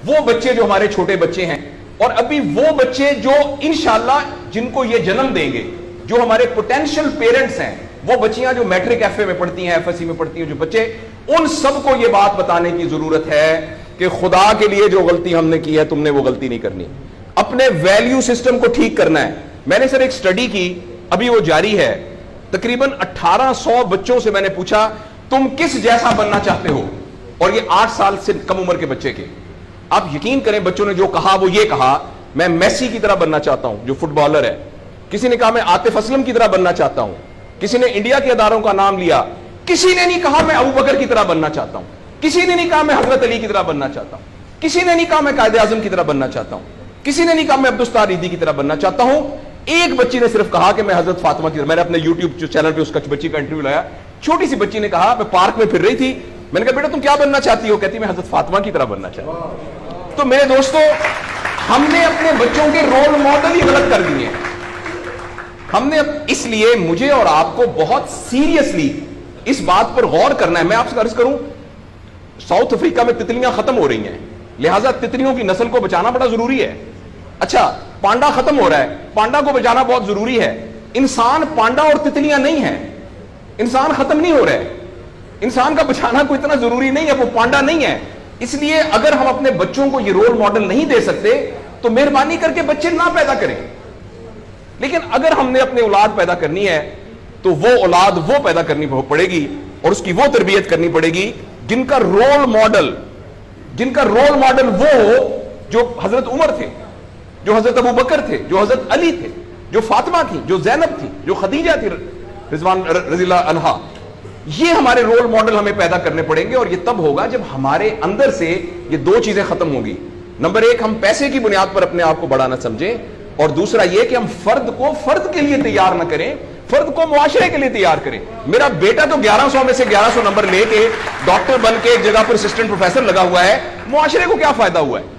وہ بچے جو ہمارے چھوٹے بچے ہیں اور ابھی وہ بچے جو انشاءاللہ جن کو یہ جنم دیں گے, جو ہمارے پوٹینشیل پیرنٹس ہیں, وہ بچیاں جو میٹرک ایف اے میں پڑھتی ہیں, ایف ایس سی میں پڑھتی ہیں, جو بچے, ان سب کو یہ بات بتانے کی ضرورت ہے کہ خدا کے لیے جو غلطی ہم نے کی ہے تم نے وہ غلطی نہیں کرنی. اپنے ویلیو سسٹم کو ٹھیک کرنا ہے. میں نے سر ایک سٹڈی کی, ابھی وہ جاری ہے, تقریباً 1800 بچوں سے میں نے پوچھا تم کس جیسا بننا چاہتے ہو, اور یہ 8 سال سے کم عمر کے بچے کے. آپ یقین کریں بچوں نے جو کہا وہ یہ کہا میں میسی کی طرح بننا چاہتا ہوں جو فٹ بالر ہے, کسی نے کہا میں عاطف اسلم کی طرح بننا چاہتا ہوں, کسی نے انڈیا کے اداروں کا نام لیا, کسی نے نہیں کہا میں ابو بکر کی طرح بننا چاہتا ہوں, کسی نے نہیں کہا میں حضرت علی کی طرح بننا چاہتا ہوں, کسی نے نہیں کہا میں قائد اعظم کی طرح بننا چاہتا ہوں, کسی نے نہیں کہا میں عبدالستار ریدی کی طرح بننا چاہتا ہوں. ایک بچی نے صرف کہا کہ میں حضرت فاطمہ کی طرح. میں نے اپنے یوٹیوب چینل پہ اس بچی کا انٹرویو لایا, چھوٹی سی بچی نے کہا میں پارک میں پھر رہی تھی, میں نے کہا بیٹا تم کیا بننا چاہتی ہو, کہتی میں حضرت فاطمہ کی طرح بننا چاہتی ہوں. تو میرے دوستو, ہم نے اپنے بچوں کے رول ماڈل ہی غلط کر دیے ہیں. ہم نے, اس لیے مجھے اور آپ کو بہت سیریسلی اس بات پر غور کرنا ہے. میں آپ سے عرض کروں, ساؤتھ افریقہ میں تتلیاں ختم ہو رہی ہیں, لہٰذا تتلیوں کی نسل کو بچانا بڑا ضروری ہے. اچھا پانڈا ختم ہو رہا ہے, پانڈا کو بچانا بہت ضروری ہے. انسان پانڈا اور تتلیاں نہیں ہیں, انسان ختم نہیں ہو رہا ہے, انسان کا بچانا کوئی اتنا ضروری نہیں ہے, وہ پانڈا نہیں ہے. اس لیے اگر ہم اپنے بچوں کو یہ رول ماڈل نہیں دے سکتے تو مہربانی کر کے بچے نہ پیدا کریں. لیکن اگر ہم نے اپنی اولاد پیدا کرنی ہے تو وہ اولاد وہ پیدا کرنی پڑے گی اور اس کی وہ تربیت کرنی پڑے گی جن کا رول ماڈل وہ ہو جو حضرت عمر تھے, جو حضرت ابو بکر تھے, جو حضرت علی تھے, جو فاطمہ تھی, جو زینب تھی, جو خدیجہ تھی رضوان رضی اللہ عنہا. یہ ہمارے رول ماڈل ہمیں پیدا کرنے پڑیں گے, اور یہ تب ہوگا جب ہمارے اندر سے یہ دو چیزیں ختم ہوں گی. نمبر 1, ہم پیسے کی بنیاد پر اپنے آپ کو بڑا نہ سمجھیں, اور دوسرا یہ کہ ہم فرد کو فرد کے لیے تیار نہ کریں, فرد کو معاشرے کے لیے تیار کریں. میرا بیٹا تو 1100 میں سے 1100 نمبر لے کے ڈاکٹر بن کے ایک جگہ پر اسسٹنٹ پروفیسر لگا ہوا ہے, معاشرے کو کیا فائدہ ہوا ہے؟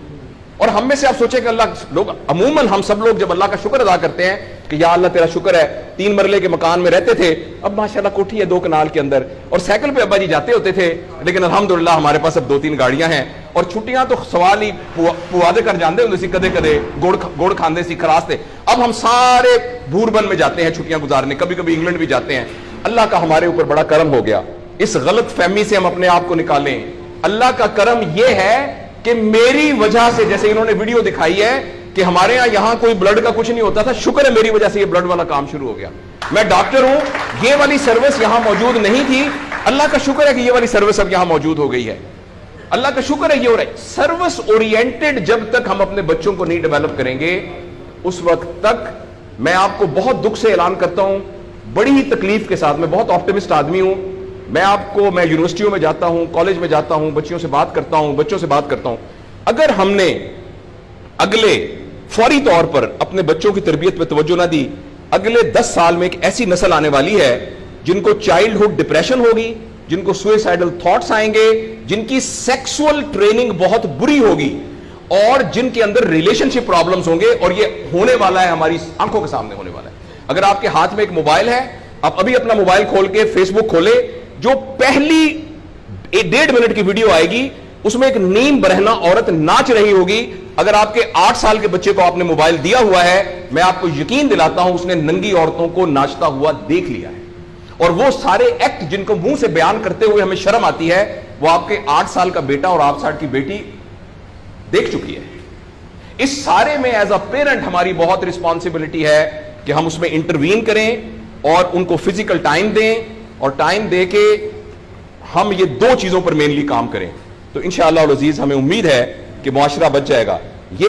اور ہم میں سے آپ سوچیں کہ اللہ لوگ, عموماً ہم سب لوگ جب اللہ کا شکر ادا کرتے ہیں کہ یا اللہ تیرا شکر ہے, 3 مرلے کے مکان میں رہتے تھے, اب ماشاءاللہ کوٹھی ہے 2 کنال کے اندر, اور سائیکل پہ ابا جی جاتے ہوتے تھے, لیکن الحمدللہ ہمارے پاس اب 2-3 گاڑیاں ہیں, اور چھٹیاں تو سوال ہی پوادے کر جاندے ہوندے سی, کدے کدے گوڑ کھاندے سی, خراستے. اب ہم سارے بھوربن میں جاتے ہیں چھٹیاں گزارنے, کبھی کبھی انگلینڈ بھی جاتے ہیں. اللہ کا ہمارے اوپر بڑا کرم ہو گیا. اس غلط فہمی سے ہم اپنے آپ کو نکالیں. اللہ کا کرم یہ ہے کہ میری وجہ سے, جیسے انہوں نے ویڈیو دکھائی ہے کہ ہمارے یہاں کوئی بلڈ کا کچھ نہیں ہوتا تھا, شکر ہے میری وجہ سے یہ بلڈ والا کام شروع ہو گیا. میں ڈاکٹر ہوں, یہ والی سروس یہاں موجود نہیں تھی, اللہ کا شکر ہے کہ یہ والی سروس اب یہاں موجود ہو گئی ہے. اللہ کا شکر ہے یہ ہو رہا ہے. سروس اورینٹڈ جب تک ہم اپنے بچوں کو نہیں ڈیولپ کریں گے, اس وقت تک میں آپ کو بہت دکھ سے اعلان کرتا ہوں, بڑی ہی تکلیف کے ساتھ, میں بہت آپٹمسٹ آدمی ہوں, میں یونیورسٹیوں میں جاتا ہوں, کالج میں جاتا ہوں, بچوں سے بات کرتا ہوں, اگر ہم نے اگلے فوری طور پر اپنے بچوں کی تربیت پہ توجہ نہ دی, اگلے 10 سال میں ایک ایسی نسل آنے والی ہے جن کو چائلڈہڈ ڈپریشن ہوگی, جن کو سوئسائڈل تھاٹس آئیں گے, جن کی سیکسول ٹریننگ بہت بری ہوگی, اور جن کے اندر ریلیشن شپ پرابلمز ہوں گے, اور یہ ہونے والا ہے, ہماری آنکھوں کے سامنے ہونے والا ہے. اگر آپ کے ہاتھ میں ایک موبائل ہے, آپ ابھی اپنا موبائل کھول کے فیس بک کھولے, جو پہلی 1.5 منٹ کی ویڈیو آئے گی اس میں ایک نیم برہنہ عورت ناچ رہی ہوگی. اگر آپ کے 8 سال کے بچے کو آپ نے موبائل دیا ہوا ہے, میں آپ کو یقین دلاتا ہوں اس نے ننگی عورتوں کو ناچتا ہوا دیکھ لیا ہے, اور وہ سارے ایکٹ جن کو منہ سے بیان کرتے ہوئے ہمیں شرم آتی ہے, وہ آپ کے 8 سال کا بیٹا اور 8 سال کی بیٹی دیکھ چکی ہے. اس سارے میں ایز اے پیرنٹ ہماری بہت رسپانسبلٹی ہے کہ ہم اس میں انٹروین کریں اور ان کو فزیکل ٹائم دیں, اور ٹائم دے کے ہم یہ 2 چیزوں پر مینلی کام کریں. تو انشاءاللہ العزیز ہمیں امید ہے کہ معاشرہ بچ جائے گا.